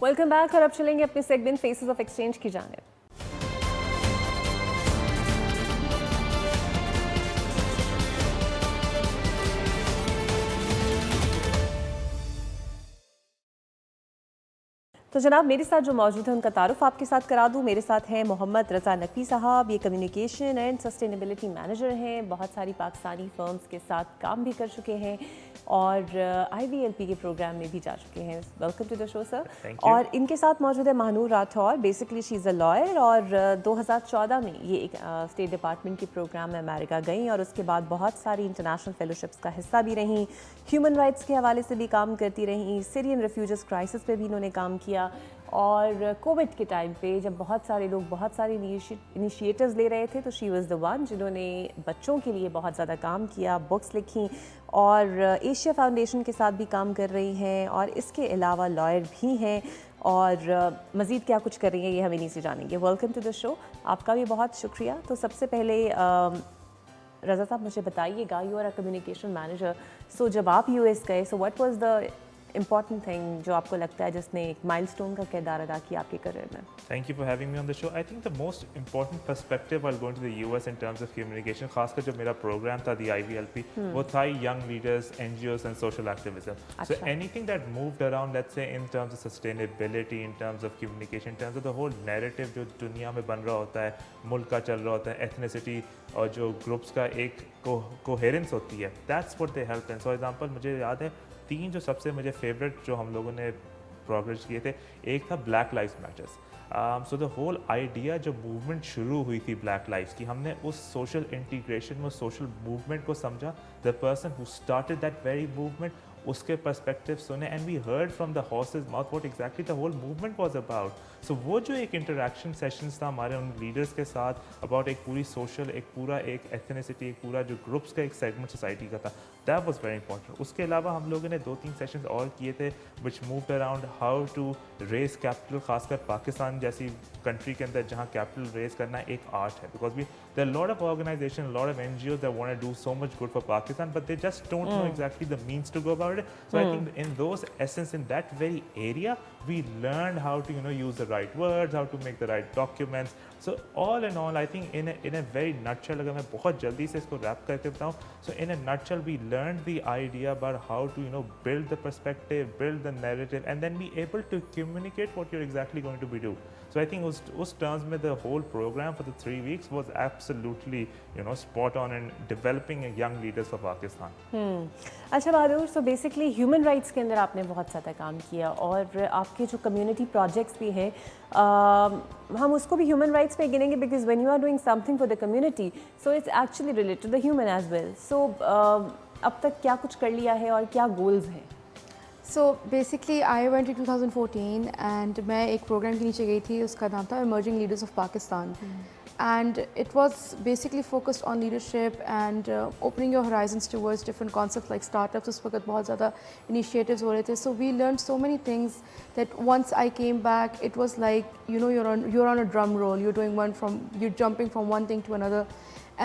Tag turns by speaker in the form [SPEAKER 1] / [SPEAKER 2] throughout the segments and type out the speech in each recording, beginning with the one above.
[SPEAKER 1] Welcome back और अब चलेंगे अपने सेगमेंट फेसेस ऑफ एक्सचेंज की जानिब। तो जनाब मेरे साथ जो मौजूद है उनका तारुफ आपके साथ करा दूं। मेरे साथ हैं मोहम्मद रज़ा नकवी साहब, ये कम्युनिकेशन एंड सस्टेनेबिलिटी मैनेजर हैं, बहुत सारी पाकिस्तानी फर्म्स के साथ काम भी कर चुके हैं और IVLP के प्रोग्राम में भी जा चुके हैं। Welcome to the show sir. और इनके साथ मौजूद है Mahnoor Rathore, basically she is a lawyer और 2014 में ये एक स्टेट डिपार्टमेंट के प्रोग्राम में अमेरिका गई और उसके बाद बहुत सारी इंटरनेशनल फेलोशिप्स का हिस्सा भी रहीं, ह्यूमन राइट्स के हवाले से भी काम करती रहीं, सीरियन रेफ्यूजस क्राइसिस पे भी इन्होंने काम किया और कोविड के टाइम पे जब बहुत सारे लोग बहुत सारे इनिशिएटिव्स ले रहे थे तो शी वाज़ द वन जिन्होंने बच्चों के लिए बहुत ज़्यादा काम किया, बुक्स लिखी और एशिया फाउंडेशन के साथ भी काम कर रही हैं और इसके अलावा लॉयर भी हैं और मज़ीद क्या कुछ कर रही हैं ये हम इन्हीं से जानेंगे। वेलकम टू द शो, आपका भी बहुत शुक्रिया। तो सबसे पहले रज़ा साहब मुझे बताइएगा, you are a communication manager, so जब आप US गए so what was the important thing जो आपको लगता है जिसने एक माइलस्टोन का किरदार अदा किया आपके करियर में?
[SPEAKER 2] Thank you for having me on the show. I think the most important perspective while going to the US in terms of communication, खासकर जो मेरा प्रोग्राम था the IVLP, वो था young leaders, NGOs and social activism. So anything that moved around, let's say in terms of sustainability, in terms of communication, in terms of the whole narrative जो दुनिया में बन रहा होता है, मुल्क का चल रहा होता है, ethnicity और जो ग्रुप्स का एक कोहेरेंस होती है, that's what they help in. So example मुझे याद है 3 जो सबसे मुझे फेवरेट जो हम लोगों ने प्रोग्रेस किए थे, एक था black lives matters. So the whole idea जो मूवमेंट शुरू हुई थी ब्लैक लाइव्स की, हमने उस सोशल इंटीग्रेशन में सोशल मूवमेंट को समझा, the person who started that very movement, उसके पर्सपेक्टिव सुने and we heard from the horse's mouth what exactly the whole movement was about. So वो जो एक इंटरेक्शन सेशंस था हमारे उन लीडर्स के साथ अबाउट एक पूरी सोशल, एक पूरा एक एथनिसिटी, एक पूरा जो ग्रुप्स का एक सेगमेंट सोसाइटी का था, दैट वाज वेरी इंपॉर्टेंट। उसके अलावा हम लोगों ने 2-3 सेशंस और किए थे which moved around how to raise capital, खासकर पाकिस्तान जैसी कंट्री के अंदर जहाँ कैपिटल रेज करना एक आर्ट है, because we there lot of organisation, lot of NGOs that want to do so much good for Pakistan, but they just don't know exactly the means to go about it. So I think in those essence, in that very area, we learned how to use the right words, how to make the right documents. So all in all, I think in a very nutshell, अगर मैं बहुत जल्दी से इसको wrap करके बताऊँ, so in a nutshell, we learned the idea about how to build the perspective, build the narrative, and then be able to communicate what you're exactly going to be doing. So I think उस terms में the whole program for the 3 weeks was absolutely spot on in developing a young leaders for Pakistan.
[SPEAKER 1] अच्छा बहादुर, so basically human rights के अंदर आपने बहुत ज़्यादा काम किया और आपके जो कम्युनिटी प्रोजेक्ट्स भी हैं हम उसको भी ह्यूमन राइट्स पे गिनेंगे because when you are doing something for the community so it's actually related to the human as well. So अब तक क्या कुछ कर लिया है और क्या गोल्स हैं?
[SPEAKER 3] So basically I went in 2014 and मैं एक प्रोग्राम के नीचे गई थी, उसका नाम था Emerging Leaders of Pakistan and it was basically focused on leadership and opening your horizons towards different concepts like startups. उस वक्त बहुत ज़्यादा initiatives हो रहे थे, so we learned so many things that once I came back it was like you're on a drum roll, you're jumping from one thing to another,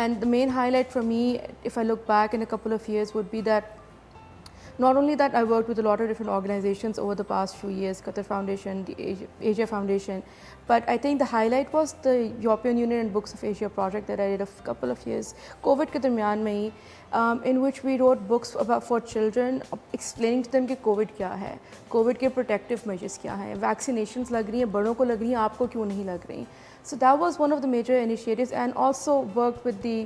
[SPEAKER 3] and the main highlight for me if I look back in a couple of years would be that not only that I worked with a lot of different organizations over the past few years, Qatar Foundation, the Asia Foundation, but I think the highlight was the European Union and Books of Asia project that I did a couple of years, COVID के दरमियान में ही, in which we wrote books for children, explaining to them कि COVID क्या है, COVID के protective measures क्या हैं, vaccinations लग रही हैं, बड़ों को लग रही हैं, आपको क्यों नहीं लग रही. So that was one of the major initiatives, and also worked with the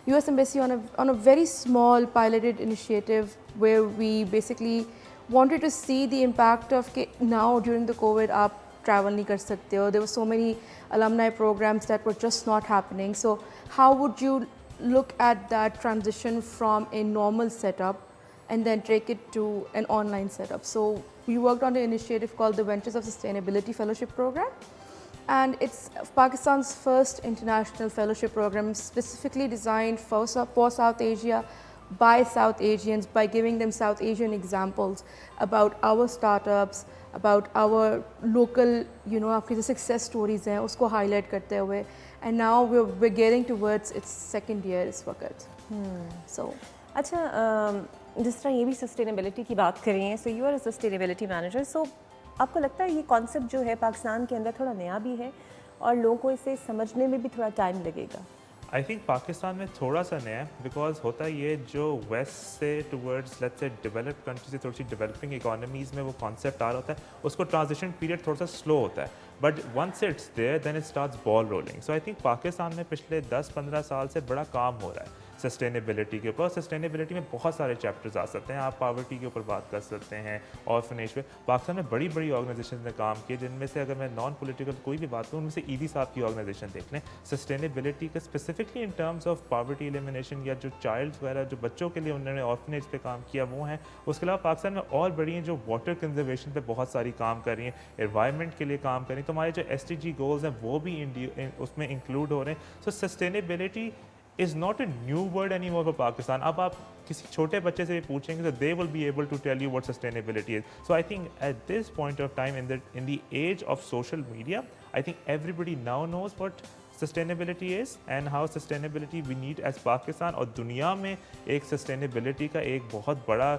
[SPEAKER 3] US Embassy on a very small piloted initiative where we basically wanted to see the impact of now during the COVID आप travel नहीं कर सकते हो. There were so many alumni programs that were just not happening. So how would you look at that transition from a normal setup and then take it to an online setup? So we worked on an initiative called the Ventures of Sustainability Fellowship Program. And it's Pakistan's first international fellowship program specifically designed for South Asia by South Asians, by giving them South Asian examples about our startups, about our local, आपकी जो success stories हैं उसको highlight करते हुए. And now we're getting towards its second year इस वक्त. So
[SPEAKER 1] अच्छा, जिस तरह ये भी सस्टेनेबिलिटी की बात कर रही हैं, so you are a sustainability manager, so आपको लगता है ये कॉन्सेप्ट जो है पाकिस्तान के अंदर थोड़ा नया भी है और लोगों को इसे समझने में भी थोड़ा टाइम लगेगा?
[SPEAKER 2] आई थिंक पाकिस्तान में थोड़ा सा नया है बिकॉज होता ये जो वेस्ट से towards let's say developed country से थोड़ी सी डेवलपिंग इकोनॉमीज़ में वो कॉन्सेप्ट आ रहा होता है, उसको ट्रांजिशन पीरियड थोड़ा सा स्लो होता है, but once it's there then it starts ball rolling. So I think Pakistan में पिछले 10-15 साल से बड़ा काम हो रहा है सस्टेनेबिलिटी के ऊपर। सस्टेनेबिलिटी में बहुत सारे चैप्टर्स आ सकते हैं, आप पॉवर्टी के ऊपर बात कर सकते हैं, ऑर्फनेज पे। पाकिस्तान में बड़ी बड़ी ऑर्गेनाइजेशन ने काम किए, जिनमें से अगर मैं नॉन पॉलिटिकल कोई भी बात करूँ, उनमें से ईदी साहब की ऑर्गेनाइजेशन देख लें, सस्टेनेबिलिटी का specifically in terms of poverty elimination या जो चाइल्ड वगैरह जो बच्चों के लिए उन्होंने ऑर्फनेज पे काम किया वो हैं। उसके अलावा पाकिस्तान में और बड़ी हैं जो वाटर कंजर्वेशन पे बहुत सारी काम कर रही हैं, एनवायरनमेंट के लिए काम कर रही हैं। तो हमारे जो SDG गोल्स हैं वो भी उसमें इंक्लूड हो रहे हैं। सो sustainability is not a new word anymore for Pakistan. अब आप किसी छोटे बच्चे से भी पूछेंगे तो they will be able to tell you what sustainability is. So I think at this point of time in the age of social media, I think everybody now knows what sustainability is and how sustainability we need as Pakistan. और दुनिया में एक sustainability का एक बहुत बड़ा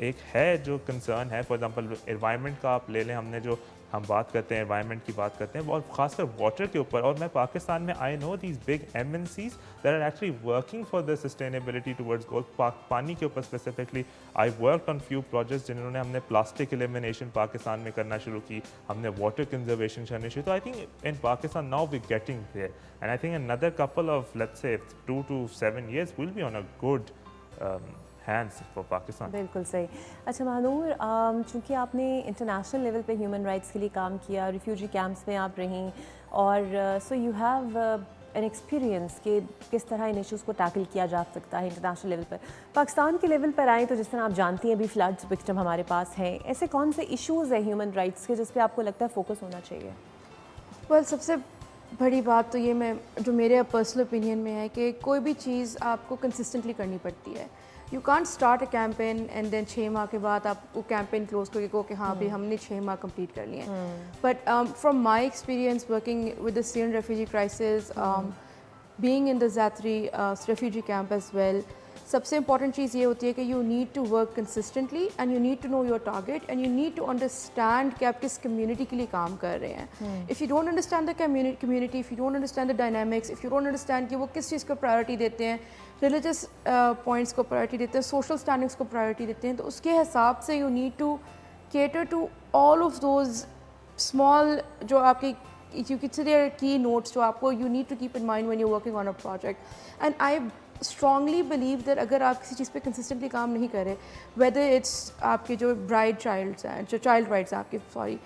[SPEAKER 2] एक है जो concern है। For example environment का आप ले लें, हमने जो हम बात करते हैं एनवायरनमेंट की बात करते हैं और खासकर वाटर के ऊपर, और मैं पाकिस्तान में I know these big MNCs that are actually working for the sustainability towards goal. पानी के ऊपर specifically I worked on few projects जिन्होंने हमने प्लास्टिक एलिमिनेशन पाकिस्तान में करना शुरू की, हमने वाटर कंजर्वेशन करने शुरू। तो I think in Pakistan now we getting there and I think another couple of let's say 2 to 7 years will be on a good hands for Pakistan.
[SPEAKER 1] बिल्कुल सही। अच्छा महानूर, चूँकि आपने इंटरनेशनल लेवल पे ह्यूमन राइट्स के लिए काम किया, रिफ्यूजी कैंप्स में आप रहीं और so you have an experience कि किस तरह इन इश्यूज़ को टैकल किया जा सकता है इंटरनेशनल लेवल पर। पाकिस्तान के लेवल पर आएँ तो जिस तरह आप जानती हैं अभी फ्लड्स विक्टिम हमारे पास हैं, ऐसे कौन से इश्यूज़ हैं ह्यूमन राइट्स के जिस पे आपको लगता है फोकस होना चाहिए?
[SPEAKER 3] वेल सबसे बड़ी बात तो ये जो मेरे पर्सनल ओपिनियन में है कि कोई भी चीज़ आपको कंसिस्टेंटली करनी पड़ती है। You can't start a campaign and then 6 माह के बाद आप वो कैंपेन क्लोज करके कहो कि हाँ भाई हमने 6 माह कंप्लीट कर लिए हैं। But from my experience working with the Syrian refugee crisis, being in the Zatri refugee camp as well, सबसे इंपॉर्टेंट चीज़ ये होती है कि you need to work consistently and you need to know your target and you need to understand कि आप किस community के लिए काम कर रहे हैं। If you don't understand the community, if you don't understand the dynamics, if you don't understand कि वो किस चीज़ को प्रायोरिटी देते हैं, रिलीजियस पॉइंट्स को प्रायोरिटी देते हैं, सोशल स्टैंडिंग्स को प्रायोरिटी देते हैं, तो उसके हिसाब से you need to cater to all of those small जो आपके you consider key notes जो आपको you need to keep in mind when you're working on a project. And I strongly believe that अगर आप किसी चीज़ पे consistently काम नहीं करें, whether it's आपके जो bride childs हैं, जो child rights हैं आपके, sorry,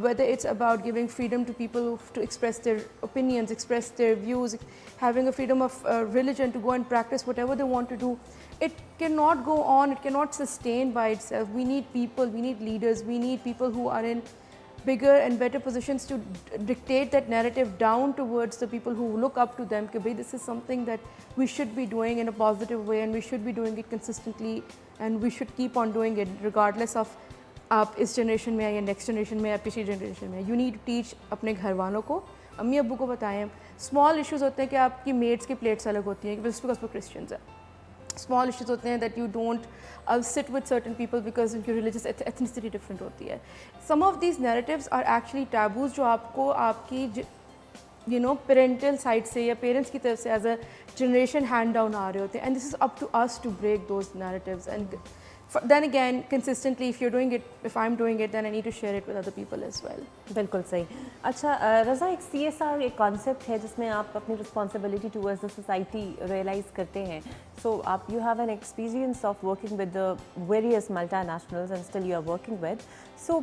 [SPEAKER 3] whether it's about giving freedom to people to express their opinions, express their views, having a freedom of religion to go and practice whatever they want to do, it cannot go on, it cannot sustain by itself. We need people, we need leaders, we need people who are in bigger and better positions to dictate that narrative down towards the people who look up to them कि भाई this is something that we should be doing in a positive way and we should be doing it consistently and we should keep on doing it regardless of आप इस generation में या next generation में या पिछली generation में। You need to teach अपने घर वालों को, अम्मी अब्बू को बताएं। स्मॉल इश्यूज़ होते हैं कि आपकी मेड्स की प्लेट्स अलग होती हैं जस्ट बिकॉज वो क्रिश्चियंस है। स्मॉल इश्यूज़ होते हैं that you don't sit with certain people because उनकी religious ethnicity different होती है। Some of these narratives are actually taboos जो आपको आपकी parental side से या parents की तरफ से as a generation hand down आ रहे होते हैं, and this is up to us to break those narratives and then again consistently if you're doing it, if I'm doing it, then I need to share it with other people as well.
[SPEAKER 1] बिल्कुल सही। अच्छा रज़ा, एक CSR एक concept है जिसमें आप अपनी responsibility towards the society realize करते हैं। सो आप you have an experience of working with the various multinationals and still you are working with, so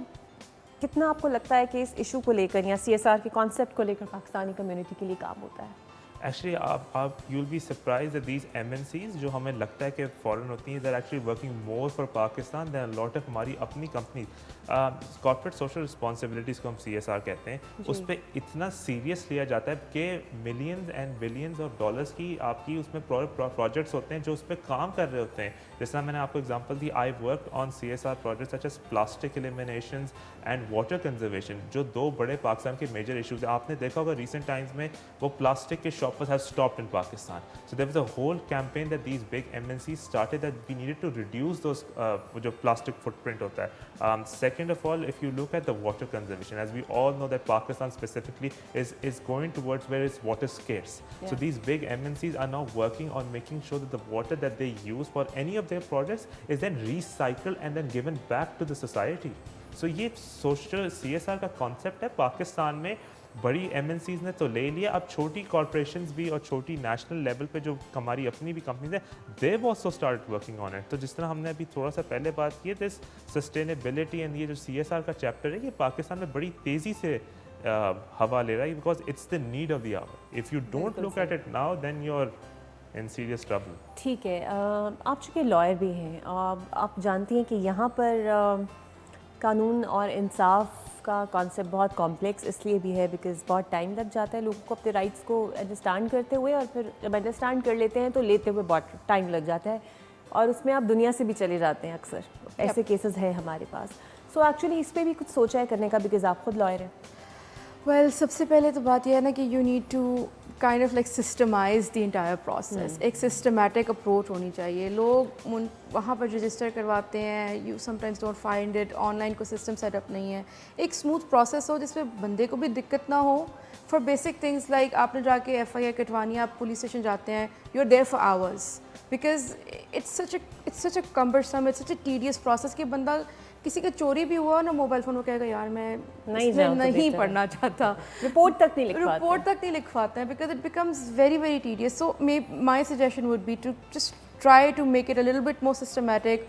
[SPEAKER 1] कितना आपको लगता है कि इस इशू को लेकर या CSR के कॉन्सेप्ट को लेकर पाकिस्तानी कम्युनिटी के लिए काम होता है?
[SPEAKER 2] एक्चुअली आप you will be surprise that these MNCs जो हमें लगता है कि फ़ॉरेन होती हैं, that actually working more for Pakistan than lot of हमारी अपनी कंपनी। कॉर्पोरेट सोशल रिस्पॉन्सिबिलिटीज़ को हम CSR कहते हैं, उस पर इतना सीरियस लिया जाता है कि millions and billions of dollars की आपकी उसमें प्रोजेक्ट्स होते हैं जो उस पर काम कर रहे होते हैं। जैसा मैंने आपको एग्जांपल दी, I work on CSR projects such as plastic elimination and water conservation, जो 2 बड़े पाकिस्तान के मेजर इशूज़ हैं। आपने देखा होगा रिसेंट टाइम्स में वो प्लास्टिक के shoppers have stopped in Pakistan. So there was a whole campaign that these big MNCs started that we needed to reduce those जो plastic footprint होता है. Second of all, if you look at the water conservation, as we all know that Pakistan specifically is going towards where it's water scarce.
[SPEAKER 1] Yeah.
[SPEAKER 2] So these big MNCs are now working on making sure that the water that they use for any of their projects is then recycled and then given back to the society. So ये social CSR का concept है पाकिस्तान में बड़ी MNCs ने तो ले लिया. अब छोटी corporations भी और छोटी national level पे जो हमारी अपनी भी companies हैं, they've also started working on it. तो जिस तरह हमने अभी थोड़ा सा पहले बात की है, this sustainability and ये जो CSR का chapter है, ये पाकिस्तान में बड़ी तेज़ी से हवा ले रहा है because it's the need of the hour. If you don't look at it now, then you're in serious trouble.
[SPEAKER 1] ठीक है, आप चूँकि लॉयर भी हैं, आप जानती हैं कि यहाँ पर कानून और इंसाफ का कॉन्सेप्ट बहुत कॉम्प्लेक्स इसलिए भी है बिकॉज़ बहुत टाइम लग जाता है लोगों को अपने राइट्स को अंडरस्टैंड करते हुए, और फिर जब अंडरस्टैंड कर लेते हैं तो लेते हुए बहुत टाइम लग जाता है, और उसमें आप दुनिया से भी चले जाते हैं. अक्सर ऐसे केसेस हैं हमारे पास. सो एक्चुअली इस पर भी कुछ सोचा है करने का बिकॉज़ आप खुद लॉयर हैं.
[SPEAKER 3] Well, सबसे पहले तो बात यह है ना कि you need to kind of like systemize the entire process. एक systematic approach होनी चाहिए. लोग वहाँ पर register करवाते हैं, you sometimes don't find it, online को system setup नहीं है. एक smooth process हो जिसमें बंदे को भी दिक्कत ना हो. For basic things like आपने जाके FIR कटवानी है, आप police station जाते हैं, you're there for hours because it's such a cumbersome, it's such a tedious process कि बंदा किसी का चोरी भी हुआ ना मोबाइल फ़ोन, वो कहेगा यार मैं नहीं पढ़ना चाहता,
[SPEAKER 1] रिपोर्ट तक नहीं
[SPEAKER 3] लिखवाते हैं because it becomes very very tedious. So my suggestion would be to just try to make it a little bit more systematic.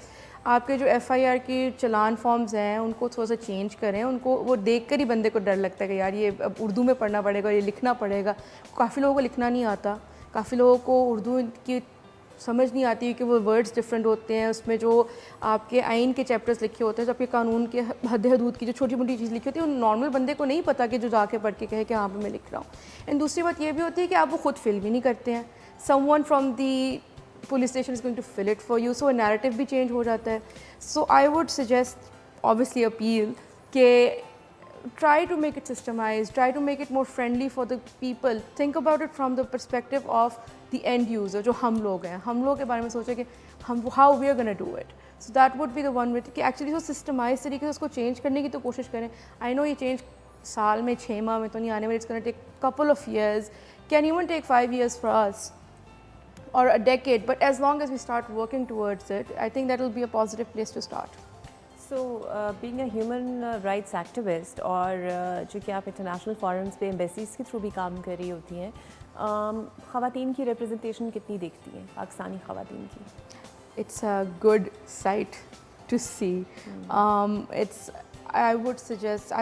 [SPEAKER 3] आपके जो FIR की चलान फॉर्म्स हैं उनको थोड़ा सा चेंज करें. उनको वो देख कर ही बंदे को डर लगता है कि यार ये अब उर्दू में पढ़ना पड़ेगा, ये लिखना पड़ेगा. काफ़ी लोगों को लिखना नहीं आता, काफ़ी लोगों को उर्दू की समझ नहीं आती कि वो वर्ड्स डिफरेंट होते हैं. उसमें जो आपके आइन के चैप्टर्स लिखे होते हैं, जो आपके कानून के हद हदूद की जो छोटी मोटी चीज़ लिखी होती है, वो नॉर्मल बंदे को नहीं पता कि जो जाके पढ़ के कहे कि हाँ पे मैं लिख रहा हूँ. एंड दूसरी बात ये भी होती है कि आप वो खुद फिल भी नहीं करते हैं. Someone from the police station is going to fill it for you, so narrative भी चेंज हो जाता है. So I would suggest, obviously appeal के try to make it systemized, try to make it more friendly for the people. Think about it from the perspective of the end user, जो हम लोग हैं. हम लोग के बारे में सोचें कि हम how we are going to do it. So that would be the one way कि actually जो systemized तरीके से उसको change करने की तो कोशिश करें. I know ये change साल में 6 माह में तो नहीं आने वाली, it's going to take couple of years, can even take 5 years for us or a decade, but as long as we start working towards it, I think that will be a positive place to start.
[SPEAKER 1] So being a human rights activist, और चूँकि आप international forums पे embassies के through भी काम कर रही होती हैं, ख़वातीन की रिप्रेजेंटेशन कितनी देखती हैं पाकिस्तानी ख़वातीन की?
[SPEAKER 3] It's a good sight to see. I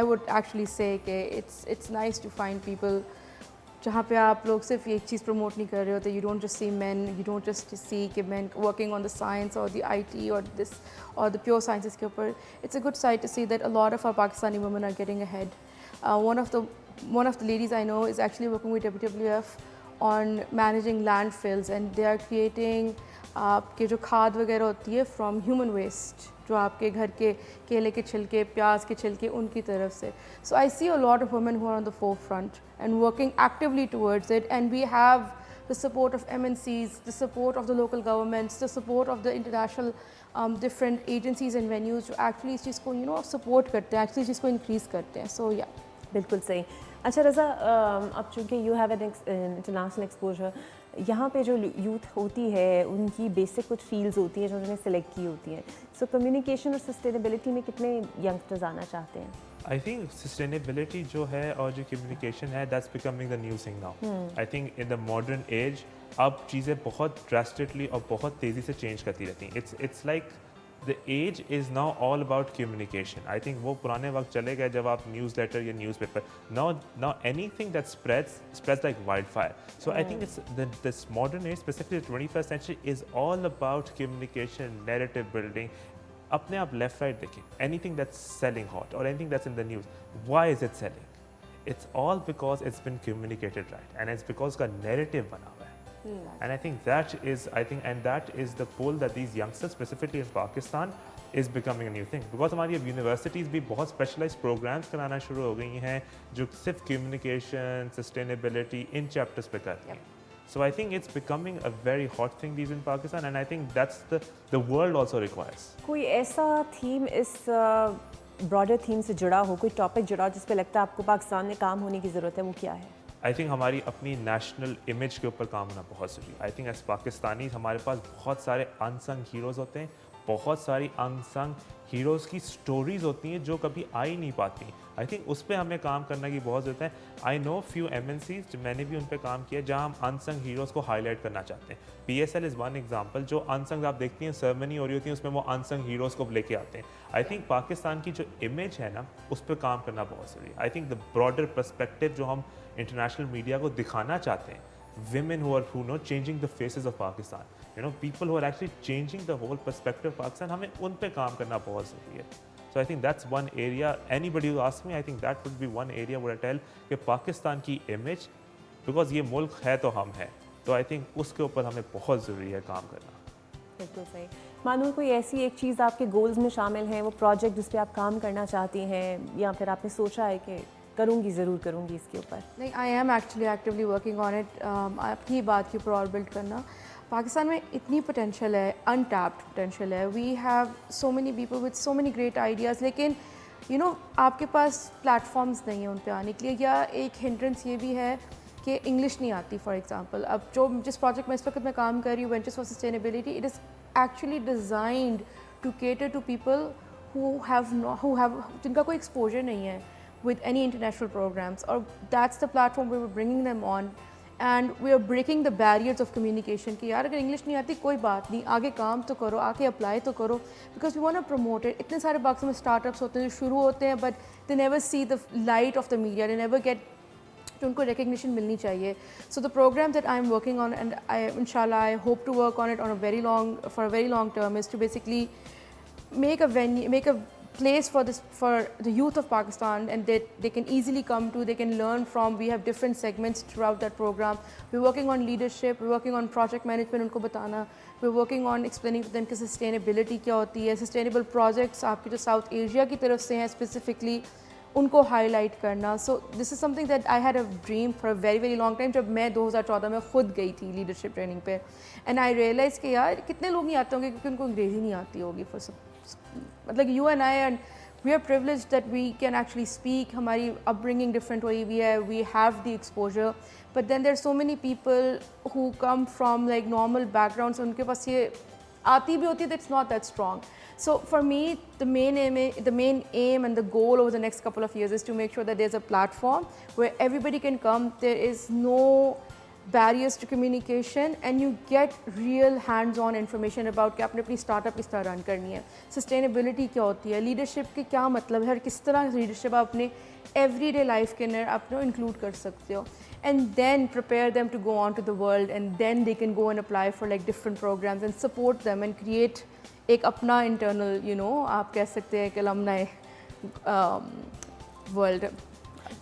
[SPEAKER 3] would actually say that it's nice to find people जहाँ पे आप लोग सिर्फ एक चीज़ प्रमोट नहीं कर रहे होते. You don't just see men, you don't just see कि men working on the science or the IT or the pure sciences के ऊपर. It's a good sight to see that a lot of our Pakistani women are getting ahead. One of the ladies I know is actually working with WWF on managing landfills, and they are creating आपके जो खाद वगैरह होती है from human waste, जो आपके घर के केले के छिलके, प्याज के छिलके, उनकी तरफ से. So I see a lot of women who are on the forefront and working actively towards it, and we have the support of MNCs, the support of the local governments, the support of the international different agencies and venues जो actually इस चीज़ को support करते हैं, actually इस चीज़ को increase करते हैं. So yeah.
[SPEAKER 1] बिल्कुल सही. अच्छा रज़ा, अब चूँकि you have an international exposure, यहाँ पे जो यूथ होती है उनकी बेसिक कुछ फील्ड्स होती हैं जो उन्होंने सेलेक्ट की होती हैं. सो कम्युनिकेशन और सस्टेनेबिलिटी में कितने यंगस्टर्स आना चाहते हैं?
[SPEAKER 2] I think sustainability जो है और जो communication है, that's becoming the new thing now. I think in the modern age अब चीज़ें बहुत drastically और बहुत तेज़ी से change करती रहती हैं. It's like the age is now all about communication. I think वो पुराने वक्त चले गए जब आप newsletter या newspaper. Now anything that spreads like wildfire. So I think it's this modern age, specifically the 21st century, is all about communication, narrative building. अपने आप left right देखिए, anything that's selling hot or anything that's in the news, why is it selling? It's all because it's been communicated right, and it's because का narrative बना हुआ है. And I think that is the pull that these youngsters, specifically in Pakistan, is becoming a new thing. Because हमारी अब universities भी बहुत specialised programmes कराना शुरू हो गई हैं जो सिर्फ कम्युनिकेशन, सस्टेनेबिलिटी इन चैप्टर्स पे कर रही हैं. So I think it's becoming a very hot thing these in Pakistan, and I think that's the world also requires.
[SPEAKER 1] कोई ऐसा थीम इस ब्रॉडर थीम से जुड़ा हो, कोई टॉपिक जुड़ा हो जिस पे लगता है आपको पाकिस्तान में काम होने की ज़रूरत है, वो क्या है?
[SPEAKER 2] आई थिंक हमारी अपनी नेशनल इमेज के ऊपर काम होना बहुत ज़रूरी है. आई थिंक एज पाकिस्तानी हमारे पास बहुत सारे अनसंग हीरोज़ होते हैं, बहुत सारी अनसंग हीरोज़ की स्टोरीज़ होती हैं जो कभी आ ही नहीं पाती. आई थिंक उस पर हमें काम करने की बहुत ज़रूरत है. आई नो फ्यू MNCs, मैंने भी उन पर काम किया जहाँ हम अनसंग हीरोज़ को हाईलाइट करना चाहते हैं. PSL is one example. जो अनसंग आप देखती हैं सेरेमनी हो रही होती है उसमें वो अनसंग हीरोज़ को लेके आते हैं. आई थिंक पाकिस्तान की जो इमेज है ना उस पर काम करना बहुत ज़रूरी है. I think the broader perspective जो हम इंटरनेशनल मीडिया को दिखाना चाहते हैं, women who know changing the faces of Pakistan, people who are actually changing the whole perspective of Pakistan, हमें उन पे काम करना बहुत ज़रूरी है. So I think that's one area, anybody who asks me, I think that would be one area where I tell कि पाकिस्तान की image, because ये मुल्क है तो हम हैं, तो I think उसके ऊपर हमें बहुत ज़रूरी है काम करना.
[SPEAKER 1] बिल्कुल सही. मानूर, कोई ऐसी एक चीज़ आपके गोल्स में शामिल है, वो प्रोजेक्ट जिस पे आप काम करना चाहती हैं, या फिर आपने सोचा है कि करूँगी, ज़रूर करूँगी इसके ऊपर?
[SPEAKER 3] नहीं, I am actually actively working on it. आपकी बात के ऊपर और बिल्ड करना, पाकिस्तान में इतनी पोटेंशियल है, अनटैप्ड पोटेंशियल है. We have so many people with so many great ideas, लेकिन आपके पास प्लेटफॉर्म्स नहीं है उन पे आने के लिए. या एक हिंड्रेंस ये भी है कि इंग्लिश नहीं आती. फॉर एग्जांपल, अब जिस प्रोजेक्ट में इस वक्त मैं काम कर रही हूँ, ventures for sustainability, it is actually designed to cater to people जिनका कोई एक्सपोजर नहीं है with any international programs, or that's the platform where we're bringing them on, and we are breaking the barriers of communication कि यार अगर English नहीं आती कोई बात नहीं, आगे काम तो करो, आके अप्लाई तो करो, because we want to promote it. इतने सारे पाकिस्तान में स्टार्टअप्स होते हैं जो शुरू होते हैं but they never see the light of the media, they never get, तो उनको recognition मिलनी चाहिए. So the program that I'm working on, and inshallah I hope to work on it on for a very long term, is to basically make a place for the youth of Pakistan, and they can easily come to, they can learn from. We have different segments throughout that program. We're working on leadership, we're working on project management, उनको बताना. We're working on explaining to them कि sustainability क्या होती है, sustainable projects आपके जो South Asia की तरफ से हैं specifically, उनको highlight करना. So this is something that I had a dream for a very very long time. जब मैं 2014 में खुद गई थी leadership training पे, and I realized कि यार कितने लोग नहीं आते होंगे क्योंकि उनको अंग्रेज़ी नहीं आती होगी. For some, like you and I, and we are privileged that we can actually speak. हमारी upbringing different हुई हुई है, we have the exposure, but then there are so many people who come from like normal backgrounds, उनके पास ये आती भी होती है, that's not that strong. So for me, the main aim and the goal over the next couple of years is to make sure that there's a platform where everybody can come. There is no barriers to communication, and you get real hands-on information about कि आपने अपनी startup किस तरह run करनी है, sustainability क्या होती है, leadership के क्या मतलब है, और किस तरह leadership आप अपने everyday life के अंदर आप include कर सकते हो, and then prepare them to go on to the world, and then they can go and apply for like different programs and support them and create एक अपना internal, आप कह सकते हैं कि alumni world.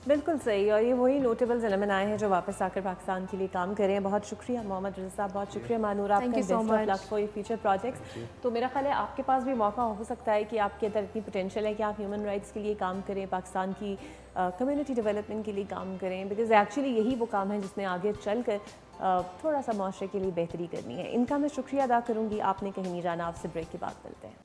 [SPEAKER 1] बिल्कुल सही. और ये वही नोटेबल एलिमेंट हैं जो वापस आकर पाकिस्तान के लिए काम कर रहे हैं. बहुत शुक्रिया मोहम्मद रज़ा साहब, बहुत शुक्रिया मानूर, आपका best of luck for your future projects. तो मेरा ख्याल है आपके पास भी मौका हो सकता है कि आपके अंदर इतनी पोटेंशियल है कि आप ह्यूमन राइट्स के लिए काम करें, पाकिस्तान की कम्युनिटी डेवलपमेंट के लिए काम करें, बिकॉज एक्चुअली यही वो काम है जिसमें आगे चल कर थोड़ा सा माशरे के लिए बेहतरी करनी है. इनका मैं शुक्रिया अदा करूँगी. आपने कहीं नहीं जाना, आपसे ब्रेक के बाद मिलते हैं.